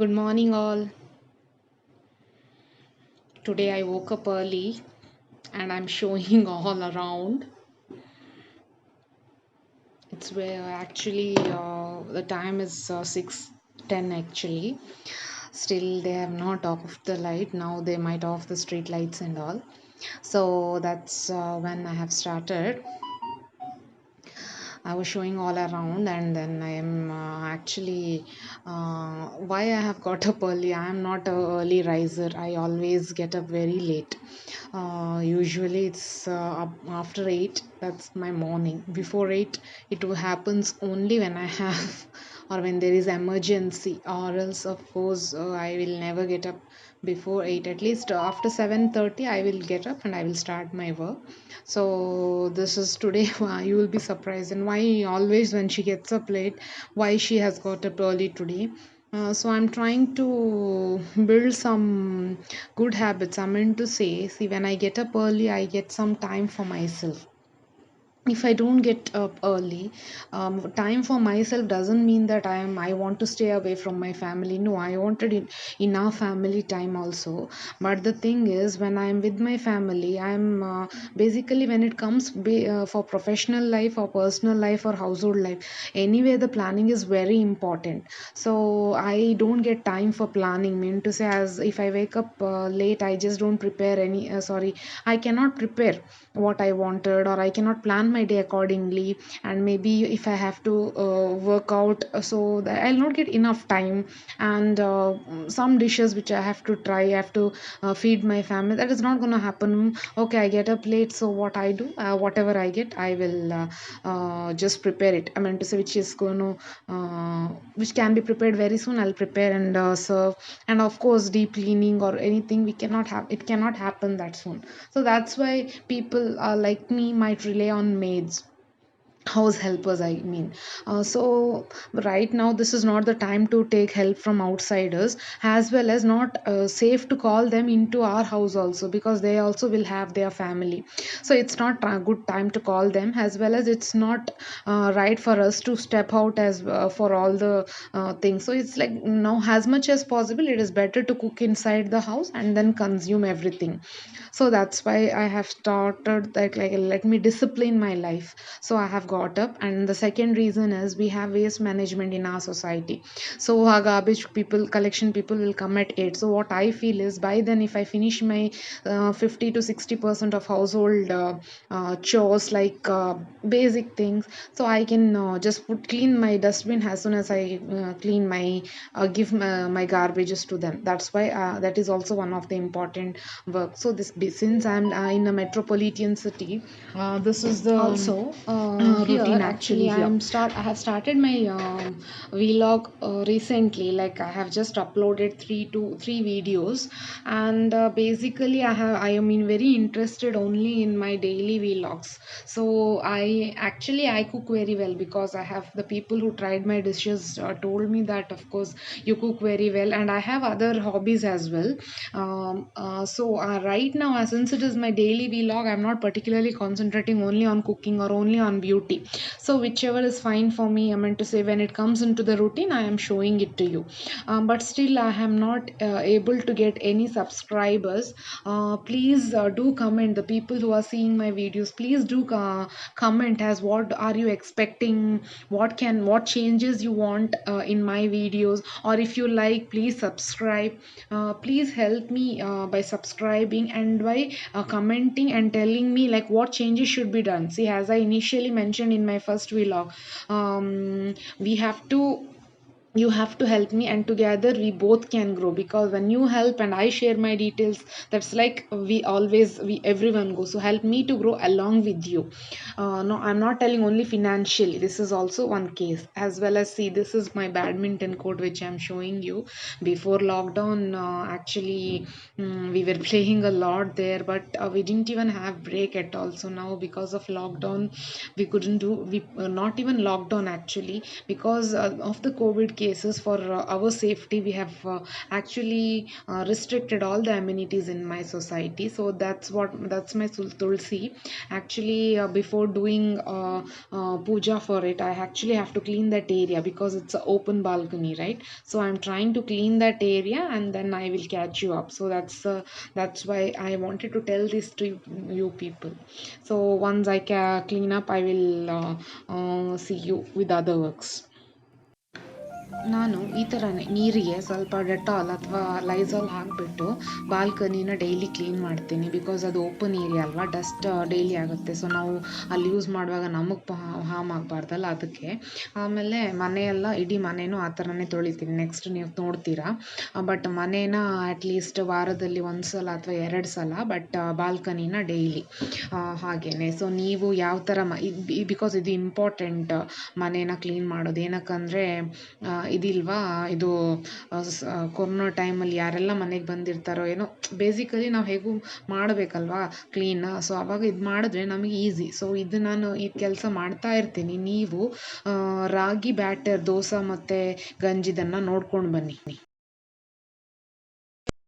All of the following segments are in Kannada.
Good morning, all. Today I woke up early and I'm showing all around. It's where actually the time is 6:10 actually. Still, they have not off the light. Now they might off the street lights and all. So that's when I have started. I was showing all around, and then I am actually why I have got up early. I am not a early riser. I always get up very late. Usually it's up after 8. That's my morning. Before 8, it happens only when I have or when there is emergency, or else of course I will never get up before 8. At least after 7:30 I will get up and I will start my work. So this is today. You will be surprised, and why always when she gets up late, why she has got up early today. So I'm trying to build some good habits. I meant to say, see, when I get up early, I get some time for myself. If I don't get up early, time for myself doesn't mean that I want to stay away from my family. No, I wanted enough family time also. But the thing is, when I'm with my family, I'm basically when it comes for professional life or personal life or household life. Anyway, the planning is very important. So I don't get time for planning. Mean to say, as if I wake up late, I just don't prepare any. Sorry, I cannot prepare what I wanted, or I cannot plan my day accordingly. And maybe if I have to work out, so that I'll not get enough time. And some dishes which I have to try, I have to feed my family. That is not going to happen. Okay, I get up late, so what I do, whatever I get, I will just prepare it. I mean to say, which is going to, which can be prepared very soon. I'll prepare and serve. And of course, deep cleaning or anything, we cannot have. It cannot happen that soon. So that's why people like me might rely on maids, house helpers, I mean. So right now this is not the time to take help from outsiders, as well as not safe to call them into our house also, because they also will have their family. So it's not a good time to call them, as well as it's not right for us to step out as for all the things. So it's like, now as much as possible, it is better to cook inside the house and then consume everything. So that's why I have started that, like, let me discipline my life. So I have got up. And the second reason is, we have waste management in our society. So our garbage people, collection people will come at 8. So what I feel is, by then if I finish my 50 to 60% of household chores, like basic things, so I can just clean my dustbin as soon as I clean my give my garbages to them. That's why that is also one of the important work. So this, since I'm in a metropolitan city, this is the Also, here routine actually actually here. I have started my vlog recently. Like, I have just uploaded three videos. And basically I am in very interested only in my daily vlogs. So I cook very well, because I have the people who tried my dishes told me that of course you cook very well. And I have other hobbies as well. Right now, since it is my daily vlog, I'm not particularly concentrating only on cooking or only on beauty. So whichever is fine for me. I meant to say, when it comes into the routine, I am showing it to you. But still, I am not able to get any subscribers. Please do comment. The people who are seeing my videos, please do comment as what are you expecting, what changes you want in my videos. Or if you like, please subscribe. Please help me by subscribing and by commenting and telling me like what changes should be done. See, as I initially mentioned in my first vlog, we have to you have to help me, and together we both can grow. Because when you help and I share my details, that's like we everyone goes. So help me to grow along with you. No, I'm not telling only financially. This is also one case. As well as, see, this is my badminton court which I'm showing you. Before lockdown, actually, we were playing a lot there, but we didn't even have break at all. So now, because of lockdown, we couldn't do, we not even lockdown actually, because of the COVID cases for our safety we have actually restricted all the amenities in my society. So that's my tulsi. Actually before doing puja for it, I actually have to clean that area because it's an open balcony, right? So I'm trying to clean that area and then I will catch you up. So that's why I wanted to tell this to you people. So once I clean up, I will see you with other works. ನಾನು ಈ ಥರನೇ ನೀರಿಗೆ ಸ್ವಲ್ಪ ಡೆಟಾಲ್ ಅಥವಾ ಲೈಸಾಲ್ ಹಾಕಿಬಿಟ್ಟು ಬಾಲ್ಕನಿನ ಡೈಲಿ ಕ್ಲೀನ್ ಮಾಡ್ತೀನಿ. ಬಿಕಾಸ್ ಅದು ಓಪನ್ ಏರಿಯಾ ಅಲ್ವಾ, ಡಸ್ಟ್ ಡೈಲಿ ಆಗುತ್ತೆ. ಸೊ ನಾವು ಅಲ್ಲಿ ಯೂಸ್ ಮಾಡುವಾಗ ನಮಗೆ ಹಾರ್ಮ್ ಆಗಬಾರ್ದಲ್ಲ, ಅದಕ್ಕೆ. ಆಮೇಲೆ ಮನೆಯೆಲ್ಲ ಇಡೀ ಮನೇನೂ ಆ ಥರನೇ ತೊಳಿತೀನಿ. ನೆಕ್ಸ್ಟ್ ನೀವು ನೋಡ್ತೀರಾ. ಬಟ್ ಮನೇನ ಅಟ್ಲೀಸ್ಟ್ ವಾರದಲ್ಲಿ 1 ಸಲ ಅಥವಾ 2 ಸಲ, ಬಟ್ ಬಾಲ್ಕನಿನ ಡೈಲಿ ಹಾಗೇ. ಸೊ ನೀವು ಯಾವ ಥರ ಬಿಕಾಸ್ ಇದು ಇಂಪಾರ್ಟೆಂಟ್ ಮನೇನ ಕ್ಲೀನ್ ಮಾಡೋದು. ಏನಕ್ಕಂದರೆ ಇದಿಲ್ವಾ, ಇದು ಕೊರೋನಾ ಟೈಮಲ್ಲಿ ಯಾರೆಲ್ಲ ಮನೆಗೆ ಬಂದಿರ್ತಾರೋ ಏನೋ, ಬೇಸಿಕಲಿ ನಾವು ಹೇಗೂ ಮಾಡಬೇಕಲ್ವಾ ಕ್ಲೀನ್. ಸೊ ಅವಾಗ ಇದು ಮಾಡಿದ್ರೆ ನಮಗೆ ಈಸಿ. ಸೊ ಇದು ನಾನು ಈ ಕೆಲಸ ಮಾಡ್ತಾ ಇರ್ತೀನಿ. ನೀವು ರಾಗಿ ಬ್ಯಾಟರ್ ದೋಸೆ ಮತ್ತು ಗಂಜಿದನ್ನು ನೋಡ್ಕೊಂಡು ಬನ್ನಿ.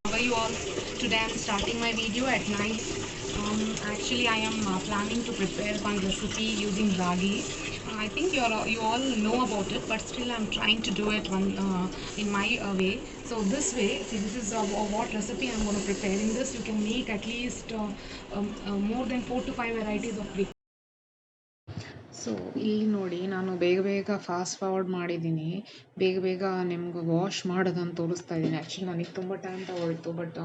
How are you all? Today I'm starting my video at night. Actually, I am planning to prepare one recipe using ragi. I think you all know about it, but still I'm trying to do it in my way. So this way, see, this is what recipe I'm going to prepare. In this, you can make at least more than 4 to 5 varieties of bread. So ಇಲ್ಲಿ ನೋಡಿ, ನಾನು ಬೇಗ ಬೇಗ ಫಾಸ್ಟ್ ಫಾರ್ವರ್ಡ್ ಮಾಡಿದ್ದೀನಿ. ಬೇಗ ಬೇಗ ನಿಮ್ಗೆ ವಾಶ್ ಮಾಡೋದನ್ನು ತೋರಿಸ್ತಾ ಇದ್ದೀನಿ. ಆ್ಯಕ್ಚುಲಿ ನನಗೆ ತುಂಬ ಟೈಮ್ ತಗೊಳ್ತು, ಬಟ್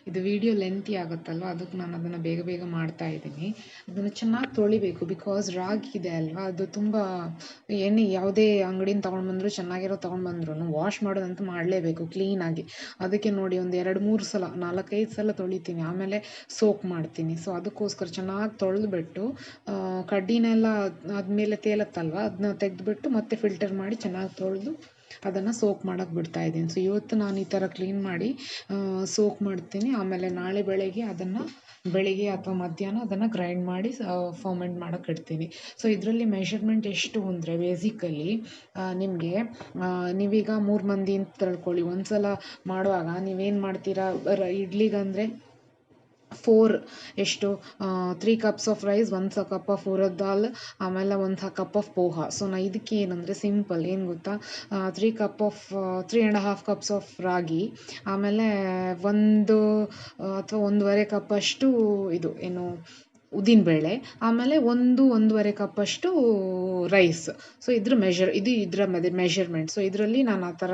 ಇದು ವಿಡಿಯೋ ಲೆಂತಿ ಆಗುತ್ತಲ್ವ, ಅದಕ್ಕೆ ನಾನು ಅದನ್ನು ಬೇಗ ಬೇಗ ಮಾಡ್ತಾ ಇದ್ದೀನಿ. ಅದನ್ನು ಚೆನ್ನಾಗಿ ತೊಳಿಬೇಕು. ಬಿಕಾಸ್ ರಾಗಿ ಇದೆ ಅಲ್ವಾ, ಅದು ತುಂಬ ಯಾವುದೇ ಅಂಗಡಿನ ತೊಗೊಂಡು ಬಂದರೂ, ಚೆನ್ನಾಗಿರೋ ತೊಗೊಂಡು ಬಂದ್ರೂ ವಾಶ್ ಮಾಡೋದಂತೂ ಮಾಡಲೇಬೇಕು ಕ್ಲೀನಾಗಿ. ಅದಕ್ಕೆ ನೋಡಿ ಒಂದು 2-3 ಸಲ 4-5 ಸಲ ತೊಳಿತೀನಿ, ಆಮೇಲೆ ಸೋಕ್ ಮಾಡ್ತೀನಿ. ಸೊ ಅದಕ್ಕೋಸ್ಕರ ಚೆನ್ನಾಗಿ ತೊಳೆದ್ಬಿಟ್ಟು ಕಡ್ಡಿನೆಲ್ಲ ಆದಮೇಲೆ ತೇಲತ್ತಲ್ವ, ಅದನ್ನ ತೆಗೆದುಬಿಟ್ಟು ಮತ್ತೆ ಫಿಲ್ಟರ್ ಮಾಡಿ ಚೆನ್ನಾಗಿ ತೊಳೆದು ಅದನ್ನು ಸೋಕ್ ಮಾಡೋಕ್ಕೆ ಬಿಡ್ತಾಯಿದ್ದೀನಿ. ಸೊ ಇವತ್ತು ನಾನು ಈ ಥರ ಕ್ಲೀನ್ ಮಾಡಿ ಸೋಕ್ ಮಾಡ್ತೀನಿ. ಆಮೇಲೆ ನಾಳೆ ಬೆಳಗ್ಗೆ ಅಥವಾ ಮಧ್ಯಾಹ್ನ ಅದನ್ನು ಗ್ರೈಂಡ್ ಮಾಡಿ ಫರ್ಮೆಂಟ್ ಮಾಡೋಕ್ಕೆ ಇಡ್ತೀನಿ. ಸೊ ಇದರಲ್ಲಿ ಮೆಷರ್ಮೆಂಟ್ ಎಷ್ಟು ಅಂದರೆ, ಬೇಸಿಕಲಿ ನಿಮಗೆ ನೀವೀಗ 3 ಮಂದಿ ಅಂತ ತಿಳ್ಕೊಳ್ಳಿ. ಒಂದು ಸಲ ಮಾಡುವಾಗ ನೀವೇನು ಮಾಡ್ತೀರಾ, ಇಡ್ಲಿಗಂದರೆ 3 cups of rice, 1 cup of urad dal, ಆಮೇಲೆ 1 cup ಆಫ್ ಪೋಹ. ಸೊ ನಾ ಇದಕ್ಕೆ ಏನಂದರೆ ಸಿಂಪಲ್, ಏನು ಗೊತ್ತಾ, 3.5 cups ಆಫ್ ರಾಗಿ, ಆಮೇಲೆ 1 ಅಥವಾ 1.5 cup ಅಷ್ಟು ಇದು ಏನು ಉದ್ದಿನಬೇಳೆ, ಆಮೇಲೆ 1-1.5 cup ಅಷ್ಟು ರೈಸ್. ಸೊ ಇದರ ಮೆಷರ್ಮೆಂಟ್. ಸೊ ಇದರಲ್ಲಿ ನಾನು ಆ ಥರ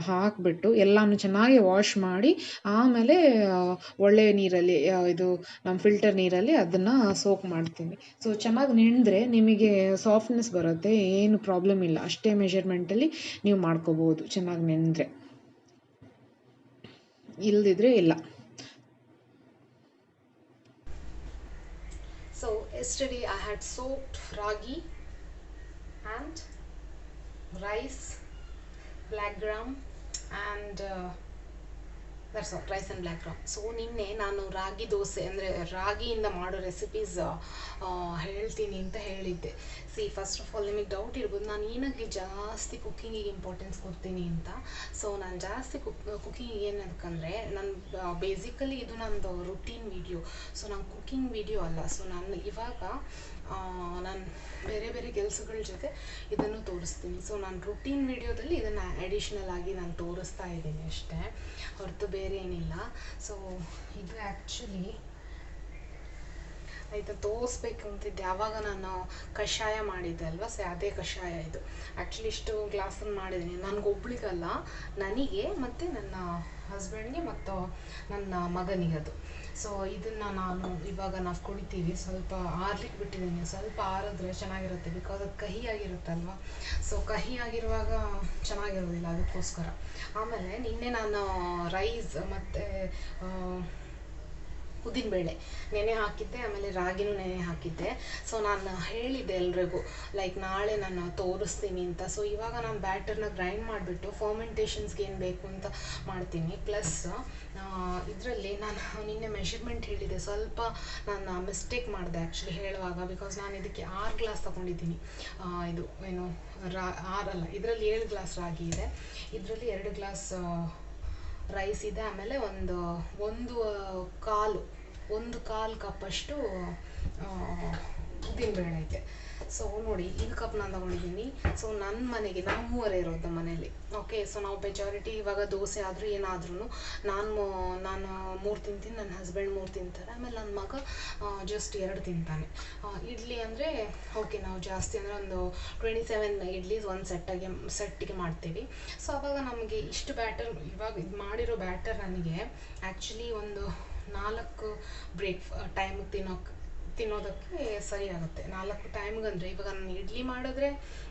ಹಾಕಿಬಿಟ್ಟು ಎಲ್ಲನೂ ಚೆನ್ನಾಗಿ ವಾಶ್ ಮಾಡಿ, ಆಮೇಲೆ ಒಳ್ಳೆಯ ನೀರಲ್ಲಿ, ಇದು ನಮ್ಮ ಫಿಲ್ಟರ್ ನೀರಲ್ಲಿ ಅದನ್ನು ಸೋಕ್ ಮಾಡ್ತೀನಿ. ಸೊ ಚೆನ್ನಾಗಿ ನೆನೆದ್ರೆ ನಿಮಗೆ ಸಾಫ್ಟ್ನೆಸ್ ಬರುತ್ತೆ, ಏನು ಪ್ರಾಬ್ಲಮ್ ಇಲ್ಲ. ಅಷ್ಟೇ ಮೆಷರ್ಮೆಂಟಲ್ಲಿ ನೀವು ಮಾಡ್ಕೋಬೋದು ಚೆನ್ನಾಗಿ ನೆನೆದ್ರೆ, ಇಲ್ಲದಿದ್ರೆ ಇಲ್ಲ. So yesterday I had soaked ragi and rice, black gram, and that's all, rice and black gram. So ನಿನ್ನೆ ನಾನು ರಾಗಿ ದೋಸೆ ಅಂದರೆ ರಾಗಿಯಿಂದ ಮಾಡೋ ರೆಸಿಪೀಸ್ ಹೇಳ್ತೀನಿ ಅಂತ ಹೇಳಿದ್ದೆ. ಫಸ್ಟ್ ಆಫ್ ಆಲ್ ನಿಮಗೆ ಡೌಟ್ ಇರ್ಬೋದು, ನಾನು ಏನಕ್ಕೆ ಜಾಸ್ತಿ ಕುಕ್ಕಿಂಗಿಗೆ ಇಂಪಾರ್ಟೆನ್ಸ್ ಕೊಡ್ತೀನಿ ಅಂತ. ಸೊ ನಾನು ಜಾಸ್ತಿ ಕುಕ್ಕಿಂಗಿಗೆ ಏನಕ್ಕಂದರೆ, ನಾನು ಬೇಸಿಕಲಿ ಇದು ನಂದು ರುಟೀನ್ ವಿಡಿಯೋ. ಸೊ ನಾನು ಕುಕ್ಕಿಂಗ್ ವಿಡಿಯೋ ಅಲ್ಲ. ಸೊ ನಾನು ಇವಾಗ ನಾನು ಬೇರೆ ಬೇರೆ ಕೆಲಸಗಳ ಜೊತೆ ಇದನ್ನು ತೋರಿಸ್ತೀನಿ. ಸೊ ನಾನು ರುಟೀನ್ ವಿಡಿಯೋದಲ್ಲಿ ಇದನ್ನು ಅಡಿಷ್ನಲ್ ಆಗಿ ನಾನು ತೋರಿಸ್ತಾ ಇದ್ದೀನಿ ಅಷ್ಟೇ, ಹೊರತು ಬೇರೆ ಏನಿಲ್ಲ. ಸೊ ಇದು ಆ್ಯಕ್ಚುಲಿ ಆಯಿತಾ ತೋರಿಸ್ಬೇಕು ಅಂತಿದ್ದೆ. ಆವಾಗ ನಾನು ಕಷಾಯ ಮಾಡಿದ್ದೆ ಅಲ್ವಾ, ಸೊ ಅದೇ ಕಷಾಯ ಇದು. ಆ್ಯಕ್ಚುಲಿ ಇಷ್ಟು ಗ್ಲಾಸನ್ನು ಮಾಡಿದ್ದೀನಿ, ನನಗೊಬ್ಳಿಗಲ್ಲ, ನನಗೆ ಮತ್ತು ನನ್ನ ಹಸ್ಬೆಂಡ್ಗೆ ಮತ್ತು ನನ್ನ ಮಗನಿಗೆ ಅದು. ಸೊ ಇದನ್ನು ಇವಾಗ ನಾವು ಕುಡಿತೀವಿ. ಸ್ವಲ್ಪ ಆರ್ಲಿಕ್ಕೆ ಬಿಟ್ಟಿದ್ದೀನಿ, ಸ್ವಲ್ಪ ಆರಿದ್ರೆ ಚೆನ್ನಾಗಿರುತ್ತೆ. ಬಿಕಾಸ್ ಅದು ಕಹಿಯಾಗಿರುತ್ತಲ್ವ. ಸೊ ಕಹಿಯಾಗಿರುವಾಗ ಚೆನ್ನಾಗಿರೋದಿಲ್ಲ, ಅದಕ್ಕೋಸ್ಕರ. ಆಮೇಲೆ ನಿನ್ನೆ ನಾನು ರೈಸ್ ಮತ್ತು ಉದ್ದಿನಬೇಳೆ ನೆನೆ ಹಾಕಿದ್ದೆ, ಆಮೇಲೆ ರಾಗಿನೂ ನೆನೆ ಹಾಕಿದ್ದೆ. ಸೊ ನಾನು ಹೇಳಿದ್ದೆ ಎಲ್ರಿಗೂ ಲೈಕ್ ನಾಳೆ ನಾನು ತೋರಿಸ್ತೀನಿ ಅಂತ. ಸೊ ಇವಾಗ ನಾನು ಬ್ಯಾಟರ್ನ ಗ್ರೈಂಡ್ ಮಾಡಿಬಿಟ್ಟು ಫರ್ಮೆಂಟೇಷನ್ಸ್ಗೆ ಏನು ಬೇಕು ಅಂತ ಮಾಡ್ತೀನಿ. ಪ್ಲಸ್ ಇದರಲ್ಲಿ ನಾನು ನಿನ್ನೆ ಮೆಷರ್ಮೆಂಟ್ ಹೇಳಿದೆ, ಸ್ವಲ್ಪ ನಾನು ಮಿಸ್ಟೇಕ್ ಮಾಡಿದೆ ಆ್ಯಕ್ಚುಲಿ ಹೇಳುವಾಗ. ಬಿಕಾಸ್ ನಾನು ಇದಕ್ಕೆ 6 ಗ್ಲಾಸ್ ತೊಗೊಂಡಿದ್ದೀನಿ. ಇದು ಏನು 6 ಅಲ್ಲ, ಇದರಲ್ಲಿ 7 ಗ್ಲಾಸ್ ರಾಗಿ ಇದೆ, ಇದರಲ್ಲಿ 2 ಗ್ಲಾಸ್ ರೈಸ್ ಇದೆ, ಆಮೇಲೆ ಒಂದು ಕಾಲು ಕಪ್ಪಷ್ಟು ಉದ್ದಿನಬೇಳೆ ಐತೆ. ಸೊ ನೋಡಿ, ಇದು ಕಪ್ ನಾನು ತೊಗೊಂಡಿದ್ದೀನಿ. ಸೊ ನನ್ನ ಮನೆಗೆ ನಾವು 3 ಇರೋದು ನಮ್ಮ ಮನೇಲಿ. ಓಕೆ, ಸೊ ನಾವು ಮೆಜಾರಿಟಿ ಇವಾಗ ದೋಸೆ ಆದರೂ ಏನಾದ್ರೂ ನಾನು 3 ತಿಂತೀನಿ, ನನ್ನ ಹಸ್ಬೆಂಡ್ 3 ತಿಂತಾರೆ, ಆಮೇಲೆ ನನ್ನ ಮಗ ಜಸ್ಟ್ 2 ತಿಂತಾನೆ. ಇಡ್ಲಿ ಅಂದರೆ ಓಕೆ, ನಾವು ಜಾಸ್ತಿ ಅಂದರೆ ಒಂದು 27 ಇಡ್ಲೀಸ್ ಒಂದು ಸೆಟ್ಟಿಗೆ ಮಾಡ್ತೀವಿ. ಸೊ ಅವಾಗ ನಮಗೆ ಇಷ್ಟು ಬ್ಯಾಟರ್, ಇವಾಗ ಇದು ಮಾಡಿರೋ ಬ್ಯಾಟರ್ ನನಗೆ ಆ್ಯಕ್ಚುಲಿ ಒಂದು 4 ಬ್ರೇಕ್ ಟೈಮಿಗೆ ತಿನ್ನೋದಕ್ಕೆ ಸರಿ ಆಗುತ್ತೆ. 4 ಟೈಮ್ಗಂದರೆ ಇವಾಗ ನಾನು ಇಡ್ಲಿ ಮಾಡಿದ್ರೆ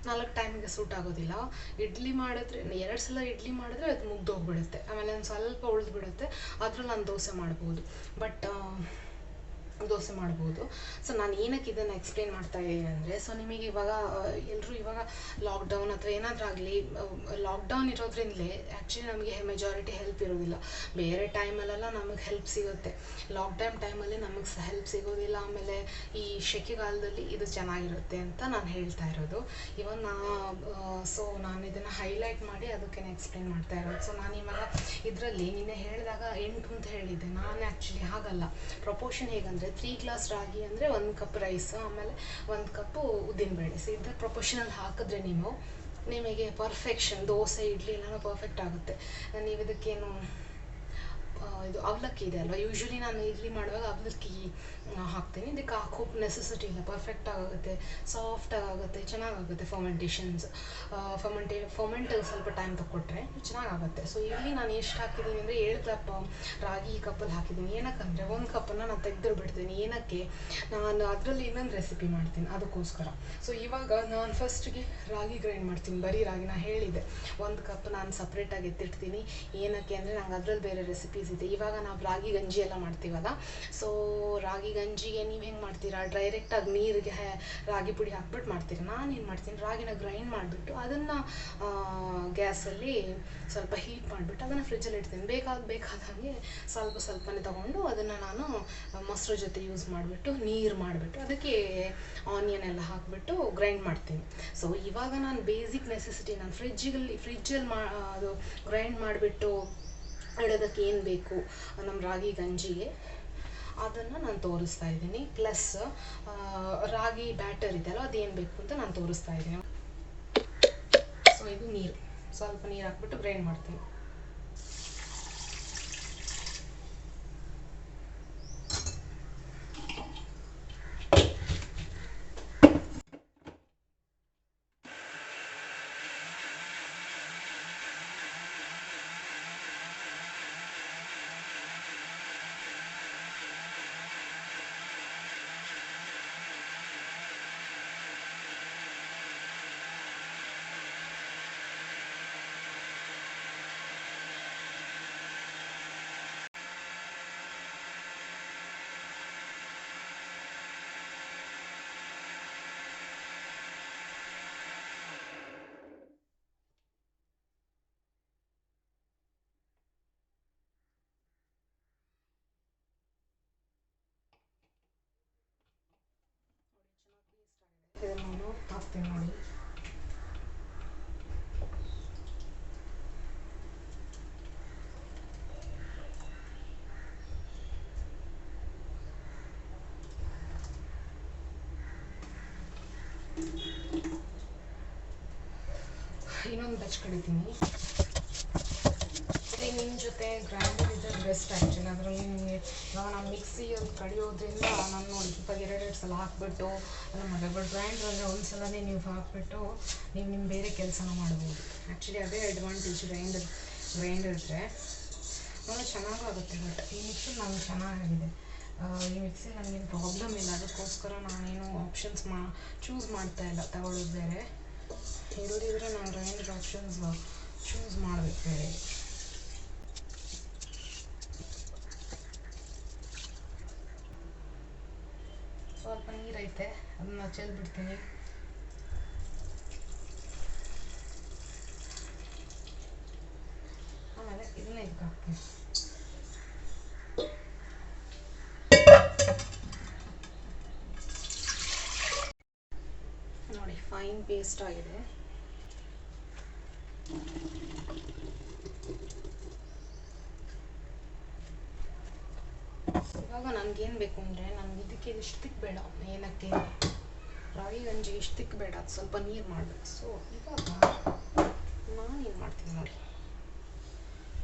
4 ಟೈಮಿಗೆ ಸೂಟ್ ಆಗೋದಿಲ್ಲ. ಇಡ್ಲಿ ಮಾಡಿದ್ರೆ 2 ಸಲ ಇಡ್ಲಿ ಮಾಡಿದ್ರೆ ಅದು ಮುಗ್ದೋಗ್ಬಿಡುತ್ತೆ, ಆಮೇಲೆ ಒಂದು ಸ್ವಲ್ಪ ಉಳಿದ್ಬಿಡುತ್ತೆ, ಅದ್ರಲ್ಲಿ ನಾನು ದೋಸೆ ಮಾಡ್ಬೋದು. ಸೊ ನಾನು ಏನಕ್ಕೆ ಇದನ್ನು ಎಕ್ಸ್ಪ್ಲೇನ್ ಮಾಡ್ತಾ ಇದ್ದೀನಿ ಅಂದರೆ, ಸೊ ನಿಮಗೆ ಇವಾಗ ಎಲ್ಲರೂ ಇವಾಗ ಲಾಕ್ಡೌನ್ ಅಥವಾ ಏನಾದರೂ ಆಗಲಿ, ಲಾಕ್ಡೌನ್ ಇರೋದ್ರಿಂದಲೇ ಆ್ಯಕ್ಚುಲಿ ನಮಗೆ ಮೆಜಾರಿಟಿ ಹೆಲ್ಪ್ ಇರೋದಿಲ್ಲ. ಬೇರೆ ಟೈಮಲ್ಲೆಲ್ಲ ನಮಗೆ ಹೆಲ್ಪ್ ಸಿಗುತ್ತೆ, ಲಾಕ್ಡೌನ್ ಟೈಮಲ್ಲಿ ನಮಗೆ ಹೆಲ್ಪ್ ಸಿಗೋದಿಲ್ಲ. ಆಮೇಲೆ ಈ ಸೆಕೆಗಾಲದಲ್ಲಿ ಇದು ಚೆನ್ನಾಗಿರುತ್ತೆ ಅಂತ ನಾನು ಹೇಳ್ತಾ ಇರೋದು. ಇವಾಗ ಸೊ ನಾನು ಇದನ್ನು ಹೈಲೈಟ್ ಮಾಡಿ ಅದಕ್ಕೆ ಎಕ್ಸ್ಪ್ಲೇನ್ ಮಾಡ್ತಾ ಇರೋದು. ಸೊ ನಾನು ಇವಾಗ ಇದರಲ್ಲಿ ನಿನ್ನೆ ಹೇಳಿದಾಗ 8 ಅಂತ ಹೇಳಿದ್ದೆ, ನಾನು ಆ್ಯಕ್ಚುಲಿ ಹಾಗಲ್ಲ. ಪ್ರಪೋರ್ಷನ್ ಹೇಗಂದರೆ 3 ಗ್ಲಾಸ್ ರಾಗಿ ಅಂದರೆ 1 ಕಪ್ ರೈಸ್, ಆಮೇಲೆ 1 ಕಪ್ಪು ಉದ್ದಿನಬೇಳೆ. ಸೊ ಇದರ ಪ್ರಪೋರ್ಷನಲ್ಲಿ ಹಾಕಿದ್ರೆ ನಿಮಗೆ ಪರ್ಫೆಕ್ಷನ್ ದೋಸೆ ಇಡ್ಲಿ ಎಲ್ಲನೂ ಪರ್ಫೆಕ್ಟ್ ಆಗುತ್ತೆ. ನೀವು ಇದಕ್ಕೇನು ಇದು ಅವಲಕ್ಕಿ ಇದೆ ಅಲ್ವಾ, ಯೂಶ್ವಲಿ ನಾನು ಇಡ್ಲಿ ಮಾಡುವಾಗ ಅವಲಕ್ಕಿ ಹಾಕ್ತೀನಿ, ಇದಕ್ಕೆ ಹಾಕೋಕೆ ನೆಸೆಸಿಟಿ ಇಲ್ಲ, ಪರ್ಫೆಕ್ಟ್ ಆಗುತ್ತೆ, ಸಾಫ್ಟ್ ಆಗುತ್ತೆ, ಚೆನ್ನಾಗಾಗುತ್ತೆ. ಫರ್ಮೆಂಟ್ ಸ್ವಲ್ಪ ಟೈಮ್ ತಗೊಟ್ರೆ ಚೆನ್ನಾಗಾಗುತ್ತೆ. ಸೊ ಇಲ್ಲಿ ನಾನು ಎಷ್ಟು ಹಾಕಿದ್ದೀನಿ ಅಂದರೆ 7 ಕಪ್ ರಾಗಿ ಕಪ್ಪಲ್ಲಿ ಹಾಕಿದ್ದೀನಿ. ಏನಕ್ಕಂದರೆ 1 ಕಪ್ಪನ್ನು ನಾನು ತೆಗೆದು ಬಿಡ್ತೀನಿ. ಏನಕ್ಕೆ, ನಾನು ಅದರಲ್ಲಿ ಇನ್ನೊಂದು ರೆಸಿಪಿ ಮಾಡ್ತೀನಿ ಅದಕ್ಕೋಸ್ಕರ. ಸೊ ಇವಾಗ ನಾನು ಫಸ್ಟಿಗೆ ರಾಗಿ ಗ್ರೈಂಡ್ ಮಾಡ್ತೀನಿ, ಬರೀ ರಾಗಿ. ನಾನು ಹೇಳಿದೆ 1 ಕಪ್ ನಾನು ಸಪ್ರೇಟಾಗಿ ಎತ್ತಿಡ್ತೀನಿ. ಏನಕ್ಕೆ ಅಂದರೆ ನಂಗೆ ಅದರಲ್ಲಿ ಬೇರೆ ರೆಸಿಪೀಸ್ ಇದೆ. ಇವಾಗ ನಾವು ರಾಗಿ ಗಂಜಿ ಎಲ್ಲ ಮಾಡ್ತೀವಲ್ಲ, ಸೊ ರಾಗಿ ಗಂಜಿಗೆ ನೀವು ಹೆಂಗೆ ಮಾಡ್ತೀರಾ, ಡೈರೆಕ್ಟಾಗಿ ನೀರಿಗೆ ರಾಗಿ ಪುಡಿ ಹಾಕ್ಬಿಟ್ಟು ಮಾಡ್ತೀರಾ. ನಾನು ಏನು ಮಾಡ್ತೀನಿ, ರಾಗಿನ ಗ್ರೈಂಡ್ ಮಾಡಿಬಿಟ್ಟು ಅದನ್ನು ಗ್ಯಾಸಲ್ಲಿ ಸ್ವಲ್ಪ ಹೀಟ್ ಮಾಡಿಬಿಟ್ಟು ಅದನ್ನು ಫ್ರಿಜ್ಜಲ್ಲಿ ಇಡ್ತೀನಿ. ಬೇಕಾದಂಗೆ ಸ್ವಲ್ಪನೇ ತೊಗೊಂಡು ಅದನ್ನು ನಾನು ಮೊಸರು ಜೊತೆ ಯೂಸ್ ಮಾಡಿಬಿಟ್ಟು ನೀರು ಮಾಡಿಬಿಟ್ಟು ಅದಕ್ಕೆ ಆನಿಯನ್ ಎಲ್ಲ ಹಾಕಿಬಿಟ್ಟು ಗ್ರೈಂಡ್ ಮಾಡ್ತೀನಿ. ಸೊ ಇವಾಗ ನಾನು ಬೇಸಿಕ್ ನೆಸೆಸಿಟಿ, ನಾನು ಫ್ರಿಜ್ಜಲ್ಲಿ ಅದು ಗ್ರೈಂಡ್ ಮಾಡಿಬಿಟ್ಟು ಇಡೋದಕ್ಕೆ ಏನು ಬೇಕು ನಮ್ಮ ರಾಗಿ ಗಂಜಿಗೆ ಅದನ್ನು ನಾನು ತೋರಿಸ್ತಾ ಇದ್ದೀನಿ. ಪ್ಲಸ್ ರಾಗಿ ಬ್ಯಾಟರ್ ಇದೆಯಲ್ಲ ಅದೇನು ಬೇಕು ಅಂತ ನಾನು ತೋರಿಸ್ತಾ ಇದ್ದೀನಿ. ಸೊ ಇದು ನೀರು, ಸ್ವಲ್ಪ ನೀರು ಹಾಕ್ಬಿಟ್ಟು ಗ್ರೈಂಡ್ ಮಾಡ್ತೀನಿ. ಇದನ್ನು ನಾನು ಹಾಕ್ತೀನಿ ನೋಡಿ. ಇನ್ನೊಂದು ಬೆಚ್ ಕಡಿತೀನಿ. ನಿಮ್ಮ ಜೊತೆ ಗ್ರೈಂಡರ್ ಇದ್ದರೆ ಬೆಸ್ಟ್ ಆ್ಯಕ್ಚುಲಿ. ಅದರಲ್ಲಿ ನಿಮಗೆ ಇವಾಗ ನಾನು ಮಿಕ್ಸಿ ಅದು ಕಡಿಯೋದ್ರಿಂದ ನಾನು ನೋಡಿ ಇವಾಗ 2 ಸಲ ಹಾಕ್ಬಿಟ್ಟು ಅದು ಮಾಡಬಹುದು. ಗ್ರೈಂಡರ್ ಅಂದರೆ ಒಂದು ಸಲನೇ ನೀವು ಹಾಕ್ಬಿಟ್ಟು ನಿಮ್ಮ ಬೇರೆ ಕೆಲಸನ ಮಾಡ್ಬೋದು. ಆ್ಯಕ್ಚುಲಿ ಅದೇ ಅಡ್ವಾಂಟೇಜ್ ಗ್ರೈಂಡರ್ ಇದ್ದರೆ ತುಂಬ ಚೆನ್ನಾಗಾಗುತ್ತೆ. ಬಟ್ ಈ ಮಿಕ್ಸಿ ನನಗೆ ಚೆನ್ನಾಗಿದೆ. ಈ ಮಿಕ್ಸಿ ನನಗೇನು ಪ್ರಾಬ್ಲಮ್ ಇಲ್ಲ, ಅದಕ್ಕೋಸ್ಕರ ನಾನೇನು ಆಪ್ಷನ್ಸ್ ಚೂಸ್ ಮಾಡ್ತಾ ಇಲ್ಲ ತಗೊಳ್ಳೋದು. ಬೇರೆ ಇರೋದಿದ್ರೆ ನಾನು ಗ್ರೈಂಡರ್ ಆಪ್ಷನ್ಸ್ ಚೂಸ್ ಮಾಡಬೇಕು ಬೇರೆ. ಸ್ವಲ್ಪ ನೀರೈತೆ, ಅದನ್ನ ಚೆಲ್ಬಿಡ್ತೀನಿ. ಆಮೇಲೆ ಇದನ್ನ ಇದಕ್ಕೆ ಹಾಕ್ತೀನಿ. ನೋಡಿ ಫೈನ್ ಪೇಸ್ಟ್ ಆಗಿದೆ. ಇವಾಗ ನನಗೇನು ಬೇಕು ಅಂದರೆ, ನನಗೆ ಇದಕ್ಕೆ ಇಷ್ಟು ತಿಕ್ ಬೇಡ, ಏನಕ್ಕೆ ರಾಗಿ ಗಂಜಿ ಇಷ್ಟು ತಿಕ್ ಬೇಡ, ಅದು ಸ್ವಲ್ಪ ನೀರು ಮಾಡಬೇಕು. ಸೊ ಇವಾಗ ನಾನು ಏನು ಮಾಡ್ತೀನಿ ನೋಡಿ,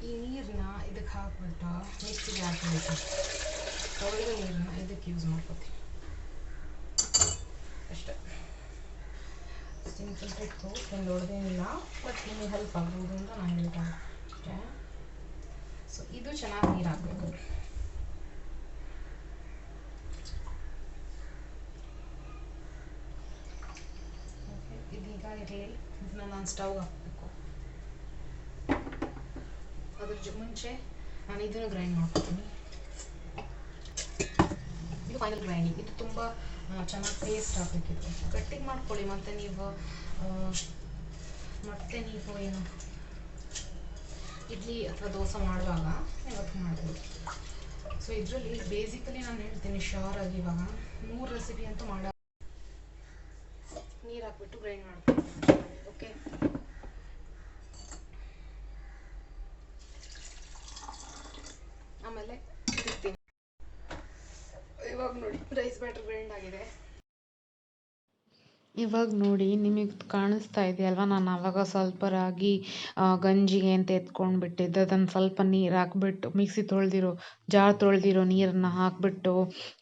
ಈ ನೀರನ್ನ ಇದಕ್ಕೆ ಹಾಕ್ಬಿಟ್ಟು ಮಿಕ್ಸಿಗೆ ಹಾಕ್ಬಿಟ್ಟು ತೊಳೆದ ನೀರನ್ನ ಇದಕ್ಕೆ ಯೂಸ್ ಮಾಡ್ಕೊತೀನಿ ಅಷ್ಟೇ. ಸಿಂಪಲ್ ಟ್ರಿಕ್ಕು, ಏನು ದೊಡ್ಡದೇನಿಲ್ಲ, ಬಟ್ ನಿಮಗೆ ಹೆಲ್ಪ್ ಆಗ್ಬೋದು ಅಂತ ನಾನು ಹೇಳ್ತಾ ಅಷ್ಟೇ. ಸೊ ಇದು ಚೆನ್ನಾಗಿ ನೀರು ಹಾಕಬೇಕು. ಇದೀಗ ಇರಲಿ, ಇದನ್ನ ನಾನು ಸ್ಟವ್ಗೆ ಹಾಕಬೇಕು. ಅದ್ರ ಮುಂಚೆ ನಾನು ಇದನ್ನು ಗ್ರೈಂಡ್ ಮಾಡ್ಕೊತೀನಿ. ಇದು ಫೈನಲ್ ಗ್ರೈಂಡಿಂಗ್. ಇದು ತುಂಬ ಚೆನ್ನಾಗಿ ಪೇಸ್ಟ್ ಆಗಬೇಕಿತ್ತು. ಗಟ್ಟಿಗೆ ಮಾಡ್ಕೊಳ್ಳಿ, ಮತ್ತು ನೀವು ಏನು ಇಡ್ಲಿ ಅಥವಾ ದೋಸೆ ಮಾಡುವಾಗ ಇವತ್ತು ಮಾಡ್ಬೋದು. ಸೊ ಇದರಲ್ಲಿ ಬೇಸಿಕಲಿ ನಾನು ಹೇಳ್ತೀನಿ ಶೋರಾಗಿ, ಇವಾಗ 3 ರೆಸಿಪಿ ಅಂತೂ ಮಾಡೋ. ನೀರು ಹಾಕ್ಬಿಟ್ಟು ಗ್ರೈಂಡ್ ಮಾಡ್ತೀನಿ. ಓಕೆ, ಆಮೇಲೆ ಇಡ್ತೀನಿ. ಇವಾಗ ನೋಡಿ ರೈಸ್ ಬ್ಯಾಟರ್ ಗ್ರೈಂಡ್ ಆಗಿದೆ. ಇವಾಗ ನೋಡಿ ನಿಮಗೆ ಕಾಣಿಸ್ತಾ ಇದೆಯಲ್ವ, ನಾನು ಆವಾಗ ಸ್ವಲ್ಪ ರಾಗಿ ಗಂಜಿಗೆ ಅಂತ ಎತ್ಕೊಂಡ್ಬಿಟ್ಟಿದ್ದೆ. ಅದನ್ನು ಸ್ವಲ್ಪ ನೀರು ಹಾಕ್ಬಿಟ್ಟು ಮಿಕ್ಸಿ ತೊಳೆದಿರೋ ನೀರನ್ನು ಹಾಕ್ಬಿಟ್ಟು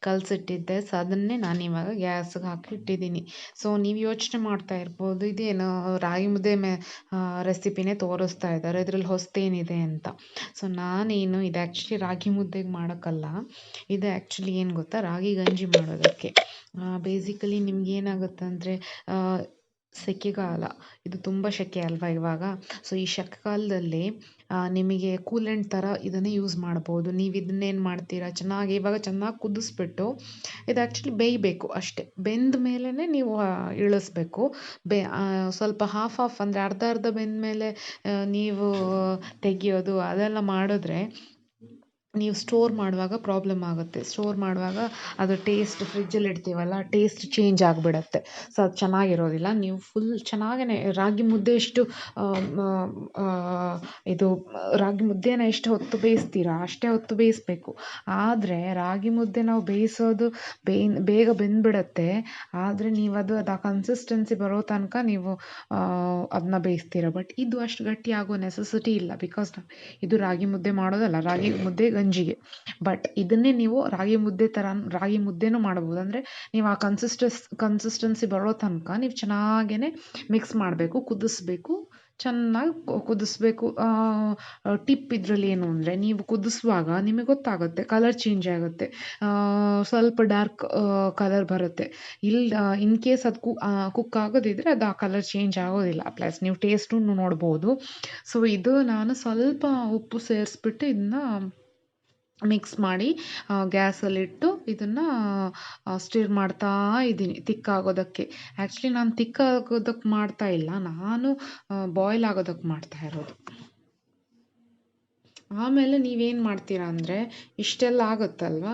ಕಲಸಿಟ್ಟಿದ್ದೆ. ಸೊ ಅದನ್ನೇ ನಾನು ಇವಾಗ ಗ್ಯಾಸ್ಗೆ ಹಾಕಿಟ್ಟಿದ್ದೀನಿ. ಸೊ ನೀವು ಯೋಚನೆ ಮಾಡ್ತಾ ಇರ್ಬೋದು, ಇದೇನು ರಾಗಿ ಮುದ್ದೆ ರೆಸಿಪಿನೇ ತೋರಿಸ್ತಾ ಇದ್ದಾರೆ, ಇದರಲ್ಲಿ ಹೊಸ್ತೇನಿದೆ ಅಂತ. ಸೊ ನಾನೇನು, ಇದು ಆ್ಯಕ್ಚುಲಿ ರಾಗಿ ಮುದ್ದೆಗೆ ಮಾಡೋಕ್ಕಲ್ಲ, ಇದು ಆ್ಯಕ್ಚುಲಿ ಏನು ಗೊತ್ತಾ, ರಾಗಿ ಗಂಜಿ ಮಾಡೋದಕ್ಕೆ. ಬೇಸಿಕಲಿ ನಿಮ್ಗೆ ಏನಾಗುತ್ತೆ ಅಂದರೆ, ಸೆಕೆಗಾಲ, ಇದು ತುಂಬ ಸೆಕೆ ಅಲ್ವಾ ಇವಾಗ. ಸೊ ಈ ಸೆಕೆಗಾಲದಲ್ಲಿ ನಿಮಗೆ ಕೂಲೆಂಟ್ ಥರ ಇದನ್ನೇ ಯೂಸ್ ಮಾಡ್ಬೋದು. ನೀವು ಇದನ್ನೇನು ಮಾಡ್ತೀರಾ, ಇವಾಗ ಚೆನ್ನಾಗಿ ಕುದಿಸ್ಬಿಟ್ಟು ಇದು ಆ್ಯಕ್ಚುಲಿ ಬೇಯಬೇಕು ಅಷ್ಟೇ. ಬೆಂದ ಮೇಲೇ ನೀವು ಇಳಿಸ್ಬೇಕು. ಸ್ವಲ್ಪ ಹಾಫ್ ಅಂದರೆ ಅರ್ಧ ಬೆಂದ ಮೇಲೆ ನೀವು ತೆಗಿಯೋದು ಅದೆಲ್ಲ ಮಾಡಿದ್ರೆ ನೀವು ಸ್ಟೋರ್ ಮಾಡುವಾಗ ಪ್ರಾಬ್ಲಮ್ ಆಗುತ್ತೆ. ಸ್ಟೋರ್ ಮಾಡುವಾಗ ಅದು ಟೇಸ್ಟ್, ಫ್ರಿಜ್ಜಲ್ಲಿ ಇಡ್ತೀವಲ್ಲ, ಟೇಸ್ಟ್ ಚೇಂಜ್ ಆಗಿಬಿಡತ್ತೆ. ಸೊ ಅದು ಚೆನ್ನಾಗಿರೋದಿಲ್ಲ. ನೀವು ಫುಲ್ ಚೆನ್ನಾಗೇ ರಾಗಿ ಮುದ್ದೆ ಇದು ರಾಗಿ ಮುದ್ದೆನ ಎಷ್ಟು ಹೊತ್ತು ಬೇಯಿಸ್ತೀರಾ ಅಷ್ಟೇ ಹೊತ್ತು ಬೇಯಿಸ್ಬೇಕು. ಆದರೆ ರಾಗಿ ಮುದ್ದೆ ನಾವು ಬೇಯಿಸೋದು ಬೇಗ ಬೆಂದ್ಬಿಡತ್ತೆ. ಆದರೆ ನೀವು ಅದು ಆ ಕನ್ಸಿಸ್ಟೆನ್ಸಿ ಬರೋ ತನಕ ನೀವು ಅದನ್ನ ಬೇಯಿಸ್ತೀರ. ಬಟ್ ಇದು ಅಷ್ಟು ಗಟ್ಟಿ ಆಗೋ ನೆಸೆಸಿಟಿ ಇಲ್ಲ, ಬಿಕಾಸ್ ಇದು ರಾಗಿ ಮುದ್ದೆ ಮಾಡೋದಲ್ಲ, ರಾಗಿ ಮುದ್ದೆ ಗಂಜಿಗೆ. ಬಟ್ ಇದನ್ನೇ ನೀವು ರಾಗಿ ಮುದ್ದೆನೂ ಮಾಡ್ಬೋದು. ಅಂದರೆ ನೀವು ಆ ಕನ್ಸಿಸ್ಟೆನ್ಸಿ ಬರೋ ತನಕ ನೀವು ಚೆನ್ನಾಗೇ ಮಿಕ್ಸ್ ಮಾಡಬೇಕು, ಚೆನ್ನಾಗಿ ಕುದಿಸ್ಬೇಕು. ಟಿಪ್ ಇದರಲ್ಲಿ ಏನು ಅಂದರೆ, ನೀವು ಕುದಿಸುವಾಗ ನಿಮಗೆ ಗೊತ್ತಾಗುತ್ತೆ, ಕಲರ್ ಚೇಂಜ್ ಆಗುತ್ತೆ, ಸ್ವಲ್ಪ ಡಾರ್ಕ್ ಕಲರ್ ಬರುತ್ತೆ. ಇನ್ ಕೇಸ್ ಅದು ಕುಕ್ ಆಗೋದಿದ್ರೆ ಅದು ಆ ಕಲರ್ ಚೇಂಜ್ ಆಗೋದಿಲ್ಲ. ಪ್ಲಸ್ ನೀವು ಟೇಸ್ಟು ನೋಡ್ಬೋದು. ಸೊ ಇದು ನಾನು ಸ್ವಲ್ಪ ಉಪ್ಪು ಸೇರಿಸ್ಬಿಟ್ಟು ಇದನ್ನ ಮಿಕ್ಸ್ ಮಾಡಿ ಗ್ಯಾಸಲ್ಲಿಟ್ಟು ಇದನ್ನು ಸ್ಟಿರ್ ಮಾಡ್ತಾ ಇದ್ದೀನಿ ತಿಕ್ಕಾಗೋದಕ್ಕೆ. ಆ್ಯಕ್ಚುಲಿ ನಾನು ತಿಕ್ಕಾಗೋದಕ್ಕೆ ಮಾಡ್ತಾ ಇಲ್ಲ, ನಾನು ಬಾಯ್ಲ್ ಆಗೋದಕ್ಕೆ ಮಾಡ್ತಾ ಇರೋದು. ಆಮೇಲೆ ನೀವೇನು ಮಾಡ್ತೀರಾ ಅಂದರೆ, ಇಷ್ಟೆಲ್ಲ ಆಗುತ್ತಲ್ವ,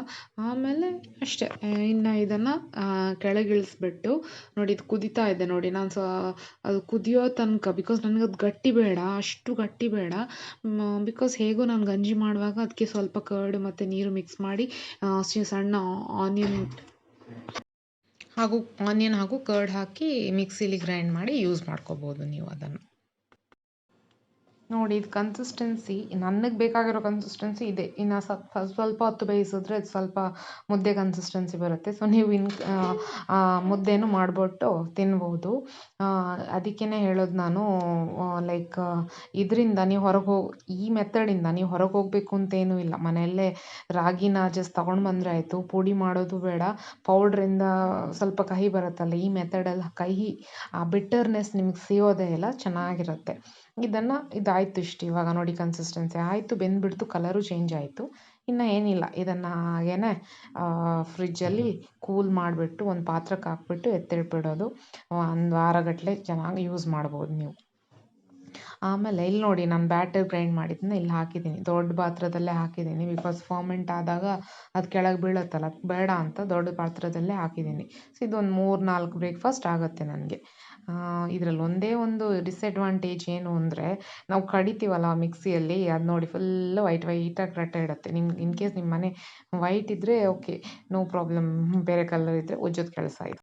ಆಮೇಲೆ ಅಷ್ಟೇ, ಇನ್ನು ಇದನ್ನು ಕೆಳಗಿಳಿಸ್ಬಿಟ್ಟು ನೋಡಿ, ಇದು ಕುದೀತಾ ಇದೆ ನೋಡಿ. ನಾನು ಅದು ಕುದಿಯೋ ತನಕ, ಬಿಕಾಸ್ ನನಗೆ ಅದು ಗಟ್ಟಿ ಬೇಡ, ಅಷ್ಟು ಗಟ್ಟಿ ಬೇಡ. ಬಿಕಾಸ್ ಹೇಗೂ ನಾನು ಗಂಜಿ ಮಾಡುವಾಗ ಅದಕ್ಕೆ ಸ್ವಲ್ಪ ಕರ್ಡ್ ಮತ್ತು ನೀರು ಮಿಕ್ಸ್ ಮಾಡಿ ಸಣ್ಣ ಆನಿಯನ್ ಹಾಗೂ ಕರ್ಡ್ ಹಾಕಿ ಮಿಕ್ಸಿಲಿ ಗ್ರೈಂಡ್ ಮಾಡಿ ಯೂಸ್ ಮಾಡ್ಕೋಬೋದು ನೀವು ಅದನ್ನು. ನೋಡಿ, ಇದು ಕನ್ಸಿಸ್ಟೆನ್ಸಿ ನನಗೆ ಬೇಕಾಗಿರೋ ಕನ್ಸಿಸ್ಟೆನ್ಸಿ ಇದೆ. ಇನ್ನು ಸ್ವಲ್ಪ ಹೊತ್ತು ಬೇಯಿಸಿದ್ರೆ ಇದು ಸ್ವಲ್ಪ ಮುದ್ದೆ ಕನ್ಸಿಸ್ಟೆನ್ಸಿ ಬರುತ್ತೆ. ಸೊ ನೀವು ಮುದ್ದೆನೂ ಮಾಡಿಬಿಟ್ಟು ತಿನ್ಬೋದು. ಅದಕ್ಕೇ ಹೇಳೋದು ನಾನು, ಲೈಕ್ ಇದರಿಂದ ನೀವು ಈ ಮೆಥಡಿಂದ ನೀವು ಹೊರಗೆ ಹೋಗಬೇಕು ಅಂತೇನೂ ಇಲ್ಲ. ಮನೆಯಲ್ಲೇ ರಾಗಿನ ಜಸ್ಟ್ ತೊಗೊಂಡು ಬಂದರೆ ಆಯಿತು. ಪುಡಿ ಮಾಡೋದು ಬೇಡ. ಪೌಡ್ರಿಂದ ಸ್ವಲ್ಪ ಕಹಿ ಬರುತ್ತಲ್ಲ, ಈ ಮೆಥಡಲ್ಲಿ ಕಹಿ, ಆ ಬಿಟ್ಟರ್ನೆಸ್ ನಿಮಗೆ ಸಿಗೋದೇ ಇಲ್ಲ, ಚೆನ್ನಾಗಿರುತ್ತೆ. ಇದಾಯಿತು ಇಷ್ಟು. ಇವಾಗ ನೋಡಿ ಕನ್ಸಿಸ್ಟೆನ್ಸಿ ಆಯಿತು, ಬೆಂದ್ಬಿಡ್ತು, ಕಲರು ಚೇಂಜ್ ಆಯಿತು. ಇನ್ನು ಏನಿಲ್ಲ, ಇದನ್ನು ಹಾಗೇನೆ ಫ್ರಿಜ್ಜಲ್ಲಿ ಕೂಲ್ ಮಾಡಿಬಿಟ್ಟು ಒಂದು ಪಾತ್ರಕ್ಕೆ ಹಾಕ್ಬಿಟ್ಟು ಎತ್ತಿಟ್ಬಿಡೋದು. ಒಂದು ವಾರಗಟ್ಟಲೆ ಚೆನ್ನಾಗಿ ಯೂಸ್ ಮಾಡ್ಬೋದು ನೀವು. ಆಮೇಲೆ ಇಲ್ಲಿ ನೋಡಿ, ನಾನು ಬ್ಯಾಟರ್ ಗ್ರೈಂಡ್ ಮಾಡಿದ್ದನ್ನ ಇಲ್ಲಿ ಹಾಕಿದ್ದೀನಿ, ದೊಡ್ಡ ಪಾತ್ರದಲ್ಲೇ ಹಾಕಿದ್ದೀನಿ. ಬಿಕಾಸ್ ಫರ್ಮೆಂಟ್ ಆದಾಗ ಅದು ಕೆಳಗೆ ಬೀಳುತ್ತಲ್ಲ, ಬೇಡ ಅಂತ ದೊಡ್ಡ ಪಾತ್ರದಲ್ಲೇ ಹಾಕಿದ್ದೀನಿ. ಸೊ ಇದೊಂದು 3-4 ಬ್ರೇಕ್ಫಾಸ್ಟ್ ಆಗುತ್ತೆ ನನಗೆ. ಇದರಲ್ಲಿ ಒಂದೇ ಒಂದು ಡಿಸಡ್ವಾಂಟೇಜ್ ಏನು ಅಂದರೆ, ನಾವು ಕಡಿತೀವಲ್ಲ ಮಿಕ್ಸಿಯಲ್ಲಿ, ಅದು ನೋಡಿ ಫುಲ್ಲು ವೈಟಾಗಿ ರಟ್ಟೆ ಇಡುತ್ತೆ. ನಿಮ್ಗೆ ಇನ್ ಕೇಸ್ ನಿಮ್ಮ ಮನೆ ವೈಟ್ ಇದ್ದರೆ ಓಕೆ, ನೋ ಪ್ರಾಬ್ಲಮ್. ಬೇರೆ ಕಲರ್ ಇದ್ದರೆ ಉಜ್ಜೋದು ಕೆಲಸ ಇದು.